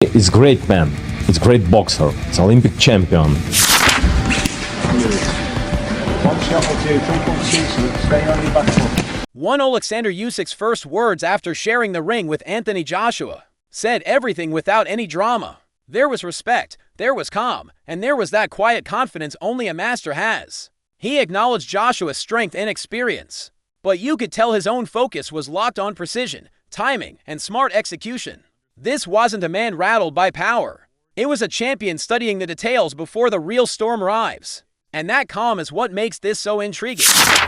It's great man. It's great boxer. It's Olympic champion. One shot or two, stay on your back foot. One Oleksandr Usyk's first words after sharing the ring with Anthony Joshua said everything without any drama. There was respect, there was calm, and there was that quiet confidence only a master has. He acknowledged Joshua's strength and experience, but you could tell his own focus was locked on precision, timing, and smart execution. This wasn't a man rattled by power. It was a champion studying the details before the real storm arrives. And that calm is what makes this so intriguing.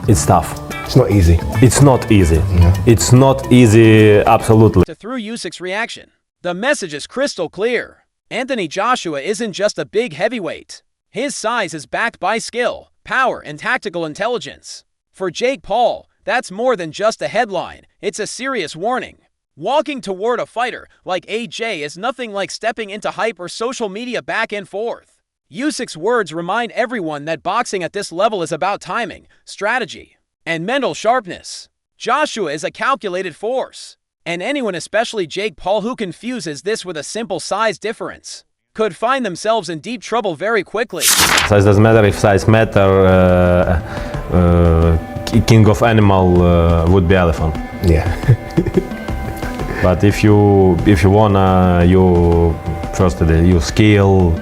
It's tough. It's not easy. It's not easy. It's not easy, absolutely. Through Usyk's reaction, the message is crystal clear. Anthony Joshua isn't just a big heavyweight. His size is backed by skill, power, and tactical intelligence. For Jake Paul, that's more than just a headline. It's a serious warning. Walking toward a fighter like AJ is nothing like stepping into hype or social media back and forth. Usyk's words remind everyone that boxing at this level is about timing, strategy, and mental sharpness. Joshua is a calculated force, and anyone, especially Jake Paul, who confuses this with a simple size difference, could find themselves in deep trouble very quickly. Size doesn't matter. If size matter, king of animal would be elephant. Yeah. But if you wanna, you first your skill,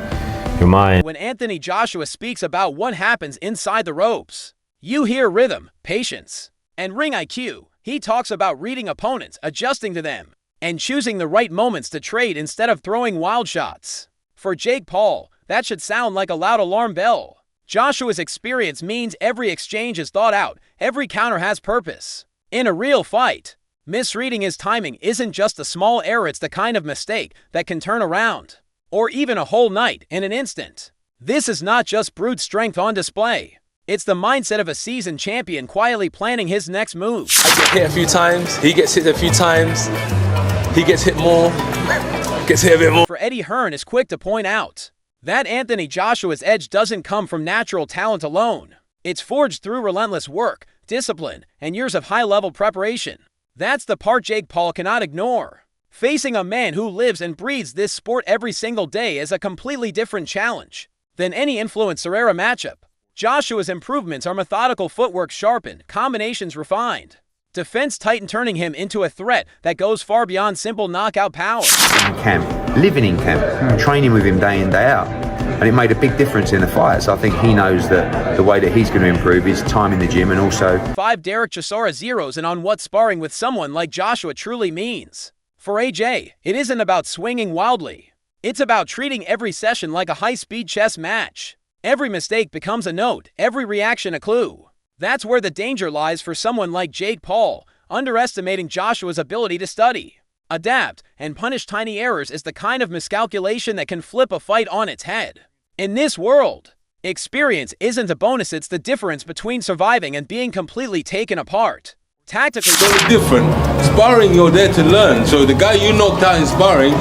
your mind. When Anthony Joshua speaks about what happens inside the ropes, you hear rhythm, patience, and ring IQ. He talks about reading opponents, adjusting to them, and choosing the right moments to trade instead of throwing wild shots. For Jake Paul, that should sound like a loud alarm bell. Joshua's experience means every exchange is thought out, every counter has purpose. In a real fight, misreading his timing isn't just a small error, it's the kind of mistake that can turn around, or even a whole night in an instant. This is not just brute strength on display. It's the mindset of a seasoned champion quietly planning his next move. I get hit a few times, he gets hit a few times, he gets hit more, gets hit a bit more. For Eddie Hearn is quick to point out that Anthony Joshua's edge doesn't come from natural talent alone. It's forged through relentless work, discipline, and years of high-level preparation. That's the part Jake Paul cannot ignore. Facing a man who lives and breathes this sport every single day is a completely different challenge than any influencer-era matchup. Joshua's improvements are methodical footwork sharpened, combinations refined, defense tightened, turning him into a threat that goes far beyond simple knockout power. In camp, living in camp, training with him day in, day out. And it made a big difference in the fights. I think he knows that the way that he's going to improve is time in the gym and also 5 Derek Chisora zeros in on what sparring with someone like Joshua truly means. For AJ, it isn't about swinging wildly. It's about treating every session like a high-speed chess match. Every mistake becomes a note, every reaction a clue. That's where the danger lies for someone like Jake Paul. Underestimating Joshua's ability to study, adapt, and punish tiny errors is the kind of miscalculation that can flip a fight on its head. In this world, experience isn't a bonus, it's the difference between surviving and being completely taken apart. Tactically, very different. Sparring, you're there to learn. So the guy you knocked out in sparring,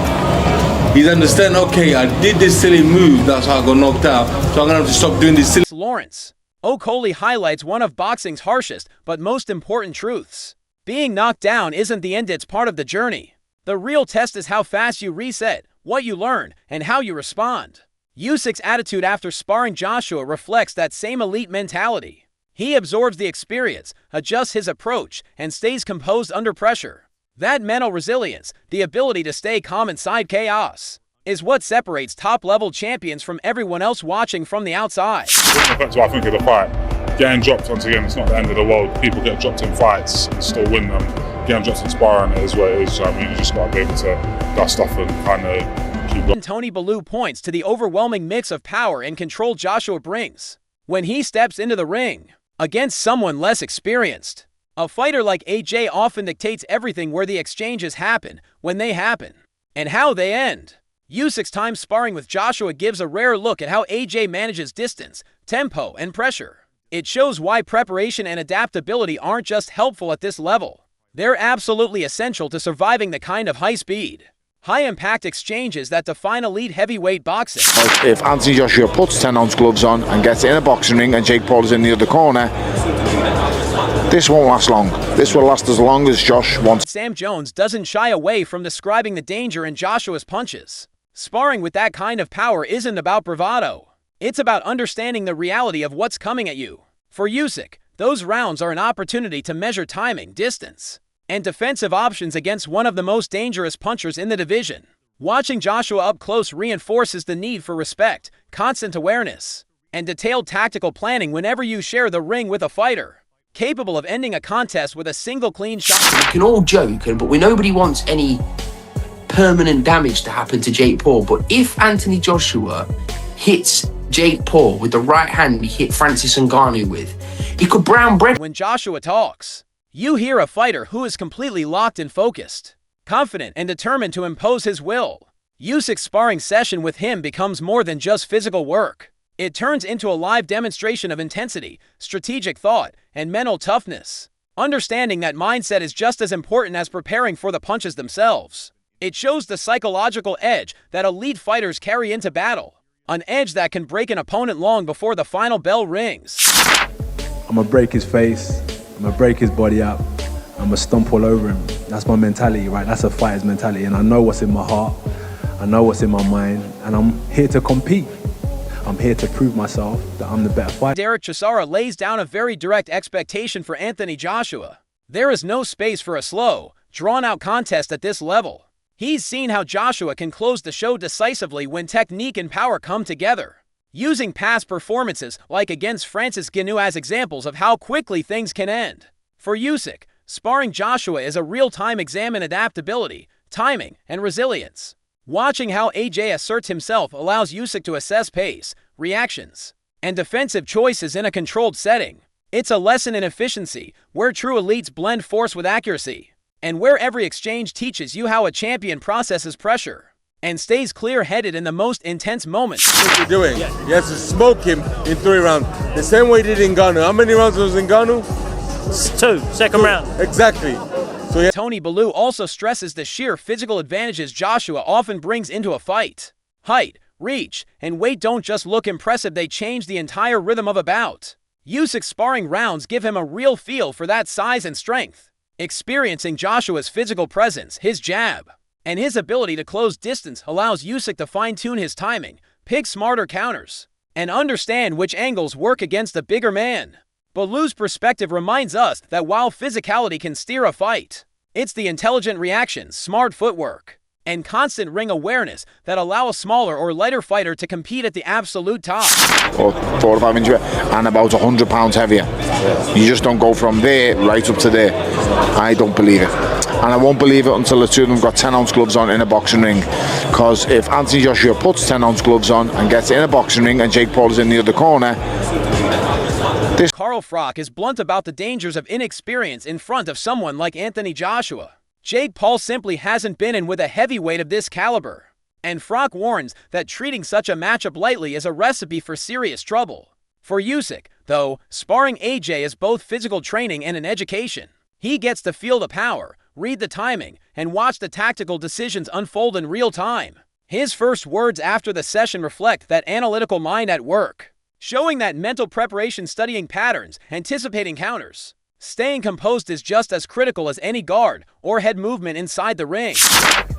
he's understand, okay, I did this silly move, that's how I got knocked out, so I'm gonna have to stop doing this silly. Lawrence Okolie highlights one of boxing's harshest but most important truths. Being knocked down isn't the end, it's part of the journey. The real test is how fast you reset, what you learn, and how you respond. Usyk's attitude after sparring Joshua reflects that same elite mentality. He absorbs the experience, adjusts his approach, and stays composed under pressure. That mental resilience, the ability to stay calm inside chaos, is what separates top-level champions from everyone else watching from the outside. That's what I think of the fight. Getting dropped, once again, it's not the end of the world. People get dropped in fights and still win them. Getting dropped in sparring is what it is. I mean, you just got to be able to dust off and kind of keep going. Tony Bellew points to the overwhelming mix of power and control Joshua brings when he steps into the ring against someone less experienced. A fighter like AJ often dictates everything, where the exchanges happen, when they happen, and how they end. Usyk's time sparring with Joshua gives a rare look at how AJ manages distance, tempo, and pressure. It shows why preparation and adaptability aren't just helpful at this level. They're absolutely essential to surviving the kind of high-speed, high-impact exchanges that define elite heavyweight boxing. If Anthony Joshua puts 10-ounce gloves on and gets in a boxing ring and Jake Paul is in the other corner, this won't last long. This will last as long as Josh wants. Sam Jones doesn't shy away from describing the danger in Joshua's punches. Sparring with that kind of power isn't about bravado. It's about understanding the reality of what's coming at you. For Usyk, those rounds are an opportunity to measure timing, distance, and defensive options against one of the most dangerous punchers in the division. Watching Joshua up close reinforces the need for respect, constant awareness, and detailed tactical planning whenever you share the ring with a fighter, capable of ending a contest with a single clean shot. We can all joke, but nobody wants any permanent damage to happen to Jake Paul. But if Anthony Joshua hits Jake Paul with the right hand he hit Francis Ngannou with, he could brown bread. When Joshua talks, you hear a fighter who is completely locked and focused, confident and determined to impose his will. Usyk's sparring session with him becomes more than just physical work. It turns into a live demonstration of intensity, strategic thought, and mental toughness. Understanding that mindset is just as important as preparing for the punches themselves. It shows the psychological edge that elite fighters carry into battle, an edge that can break an opponent long before the final bell rings. I'm gonna break his face, I'm gonna break his body up, I'm gonna stomp all over him. That's my mentality, right? That's a fighter's mentality, and I know what's in my heart, I know what's in my mind, and I'm here to compete. I'm here to prove myself that I'm the better fighter. Derek Chisora lays down a very direct expectation for Anthony Joshua. There is no space for a slow, drawn-out contest at this level. He's seen how Joshua can close the show decisively when technique and power come together, using past performances like against Francis Ngannou as examples of how quickly things can end. For Usyk, sparring Joshua is a real-time exam in adaptability, timing, and resilience. Watching how AJ asserts himself allows Usyk to assess pace, reactions, and defensive choices in a controlled setting. It's a lesson in efficiency, where true elites blend force with accuracy, and where every exchange teaches you how a champion processes pressure and stays clear-headed in the most intense moments. What you're doing? He has to smoke him in 3 rounds. The same way he did Ngannou. How many rounds was Ngannou? 2, second round. Exactly. So Tony Bellew also stresses the sheer physical advantages Joshua often brings into a fight. Height, reach, and weight don't just look impressive, they change the entire rhythm of a bout. Usyk's sparring rounds give him a real feel for that size and strength. Experiencing Joshua's physical presence, his jab, and his ability to close distance allows Usyk to fine-tune his timing, pick smarter counters, and understand which angles work against a bigger man. Bellew's perspective reminds us that while physicality can steer a fight, it's the intelligent reactions, smart footwork, and constant ring awareness that allow a smaller or lighter fighter to compete at the absolute top. 4 or 5 inches and about 100 pounds heavier. You just don't go from there right up to there. I don't believe it. And I won't believe it until the two of them got 10-ounce gloves on in a boxing ring. Because if Anthony Joshua puts 10-ounce gloves on and gets in a boxing ring and Jake Paul is in the other corner, Carl Froch is blunt about the dangers of inexperience in front of someone like Anthony Joshua. Jake Paul simply hasn't been in with a heavyweight of this caliber. And Froch warns that treating such a matchup lightly is a recipe for serious trouble. For Usyk, though, sparring AJ is both physical training and an education. He gets to feel the power, read the timing, and watch the tactical decisions unfold in real time. His first words after the session reflect that analytical mind at work, showing that mental preparation, studying patterns, anticipating counters. Staying composed is just as critical as any guard or head movement inside the ring.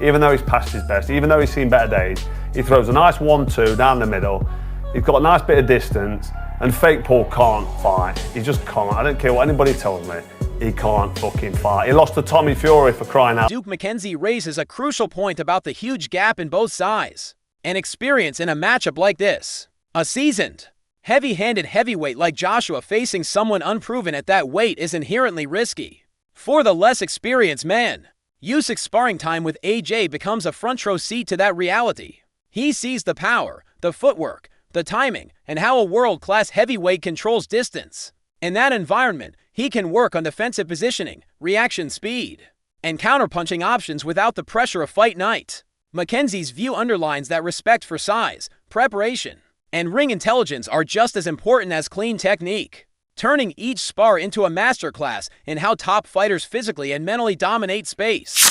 Even though he's past his best, even though he's seen better days, he throws a nice 1-2 down the middle. He's got a nice bit of distance, and fake Paul can't fight. He just can't. I don't care what anybody tells me. He can't fucking fight. He lost to Tommy Fury, for crying out. McKenzie raises a crucial point about the huge gap in both size and experience in a matchup like this. A seasoned, heavy-handed heavyweight like Joshua facing someone unproven at that weight is inherently risky. For the less experienced man, Usyk's sparring time with AJ becomes a front-row seat to that reality. He sees the power, the footwork, the timing, and how a world-class heavyweight controls distance. In that environment, he can work on defensive positioning, reaction speed, and counterpunching options without the pressure of fight night. McKenzie's view underlines that respect for size, preparation, and ring intelligence are just as important as clean technique, turning each spar into a masterclass in how top fighters physically and mentally dominate space.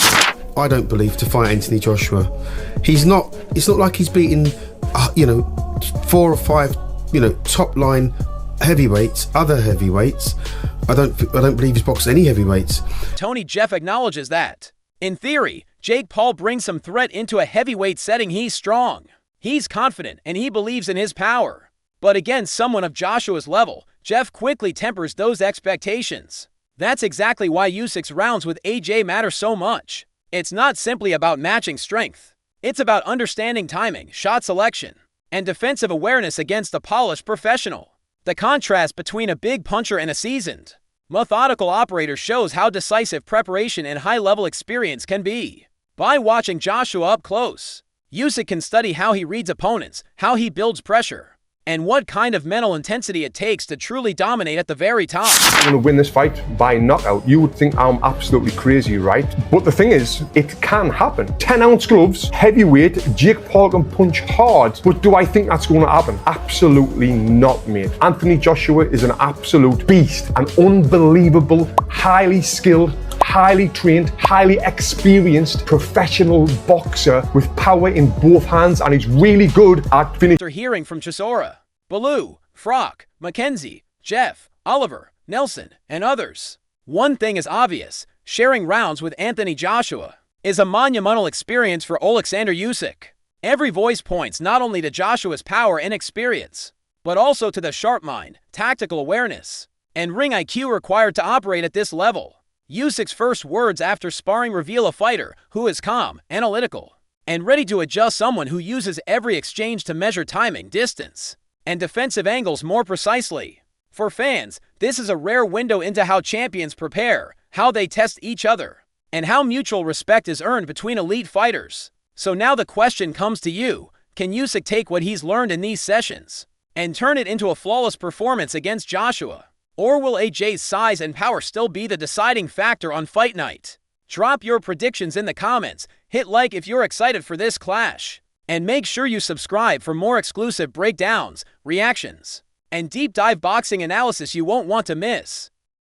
I don't believe to fight Anthony Joshua. It's not like he's beaten, 4 or 5, top line heavyweights, other heavyweights. I don't believe he's boxed any heavyweights. Tony Jeff acknowledges that, in theory, Jake Paul brings some threat into a heavyweight setting. He's strong, he's confident, and he believes in his power. But against someone of Joshua's level, Jeff quickly tempers those expectations. That's exactly why Usyk's rounds with AJ matter so much. It's not simply about matching strength. It's about understanding timing, shot selection, and defensive awareness against a polished professional. The contrast between a big puncher and a seasoned, methodical operator shows how decisive preparation and high-level experience can be. By watching Joshua up close, Usyk can study how he reads opponents, how he builds pressure, and what kind of mental intensity it takes to truly dominate at the very top. I'm going to win this fight by knockout. You would think I'm absolutely crazy, right? But the thing is, it can happen. 10-ounce gloves, heavyweight, Jake Paul can punch hard. But do I think that's going to happen? Absolutely not, mate. Anthony Joshua is an absolute beast, an unbelievable, highly skilled, highly trained, highly experienced professional boxer with power in both hands, and he's really good at finishing. After hearing from Chisora, Bellew, Froch, McKenzie, Jeff, Oliver, Nelson, and others, one thing is obvious: sharing rounds with Anthony Joshua is a monumental experience for Oleksandr Usyk. Every voice points not only to Joshua's power and experience, but also to the sharp mind, tactical awareness, and ring IQ required to operate at this level. Usyk's first words after sparring reveal a fighter who is calm, analytical, and ready to adjust, someone who uses every exchange to measure timing, distance, and defensive angles more precisely. For fans, this is a rare window into how champions prepare, how they test each other, and how mutual respect is earned between elite fighters. So now the question comes to you: can Usyk take what he's learned in these sessions and turn it into a flawless performance against Joshua? Or will AJ's size and power still be the deciding factor on fight night? Drop your predictions in the comments, hit like if you're excited for this clash, and make sure you subscribe for more exclusive breakdowns, reactions, and deep dive boxing analysis you won't want to miss.